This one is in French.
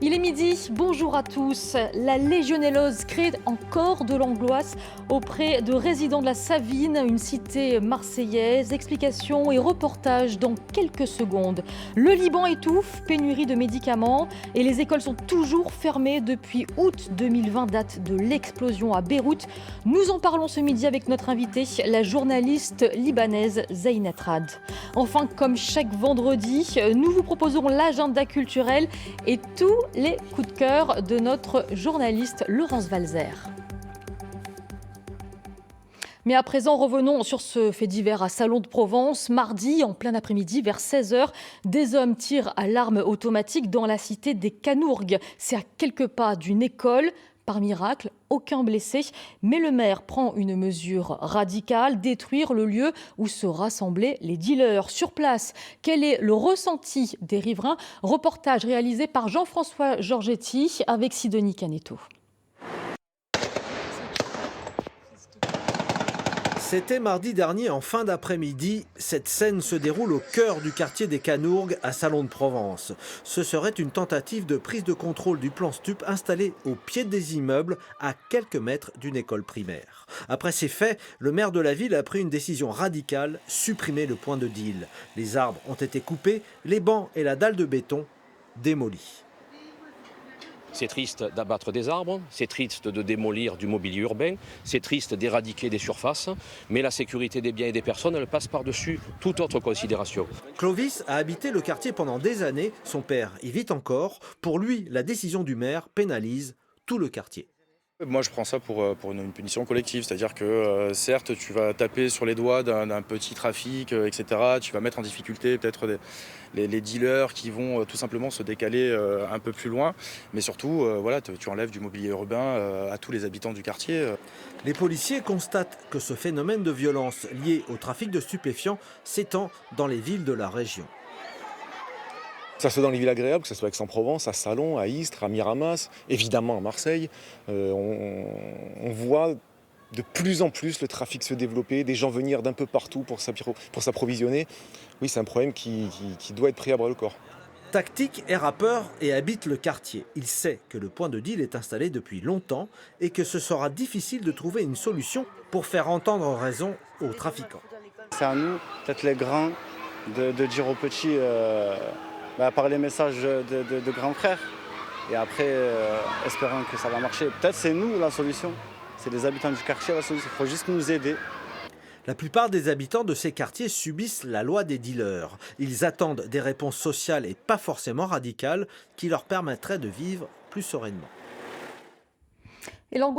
Il est midi, bonjour à tous. La légionellose crée encore de l'angoisse auprès de résidents de la Savine, une cité marseillaise. Explications et reportages dans quelques secondes. Le Liban étouffe, pénurie de médicaments et les écoles sont toujours fermées depuis août 2020, date de l'explosion à Beyrouth. Nous en parlons ce midi avec notre invitée, la journaliste libanaise Zainat Rad. Enfin, comme chaque vendredi, nous vous proposons l'agenda culturel et tous les coups de cœur de notre journaliste Laurence Valzer. Mais à présent, revenons sur ce fait divers à Salon de Provence. Mardi, en plein après-midi, vers 16h, des hommes tirent à l'arme automatique dans la cité des Canourgues. C'est à quelques pas d'une école. Par miracle, aucun blessé, mais le maire prend une mesure radicale, détruire le lieu où se rassemblaient les dealers. Sur place, quel est le ressenti des riverains? Reportage réalisé par Jean-François Georgetti avec Sidonie Caneto. C'était mardi dernier en fin d'après-midi. Cette scène se déroule au cœur du quartier des Canourgues à Salon de Provence. Ce serait une tentative de prise de contrôle du plan Stup installé au pied des immeubles à quelques mètres d'une école primaire. Après ces faits, le maire de la ville a pris une décision radicale, supprimer le point de deal. Les arbres ont été coupés, les bancs et la dalle de béton démolis. C'est triste d'abattre des arbres, c'est triste de démolir du mobilier urbain, c'est triste d'éradiquer des surfaces, mais la sécurité des biens et des personnes, elle passe par-dessus toute autre considération. Clovis a habité le quartier pendant des années, son père y vit encore. Pour lui, la décision du maire pénalise tout le quartier. Moi je prends ça pour une punition collective, c'est-à-dire que certes tu vas taper sur les doigts d'un petit trafic, etc. Tu vas mettre en difficulté peut-être les dealers qui vont tout simplement se décaler un peu plus loin, mais surtout voilà, tu enlèves du mobilier urbain à tous les habitants du quartier. Les policiers constatent que ce phénomène de violence lié au trafic de stupéfiants s'étend dans les villes de la région. Que ce soit dans les villes agréables, que ce soit à Aix-en-Provence, à Salon, à Istres, à Miramas, évidemment à Marseille, on voit de plus en plus le trafic se développer, des gens venir d'un peu partout pour s'approvisionner. Oui, c'est un problème qui doit être pris à bras-le-corps. Tactique est rappeur et habite le quartier. Il sait que le point de deal est installé depuis longtemps et que ce sera difficile de trouver une solution pour faire entendre raison aux trafiquants. C'est à nous, peut-être les grands, de dire aux petits... par les messages de grands frères. Et après, espérons que ça va marcher. Peut-être c'est nous la solution. C'est les habitants du quartier la solution. Il faut juste nous aider. La plupart des habitants de ces quartiers subissent la loi des dealers. Ils attendent des réponses sociales et pas forcément radicales qui leur permettraient de vivre plus sereinement.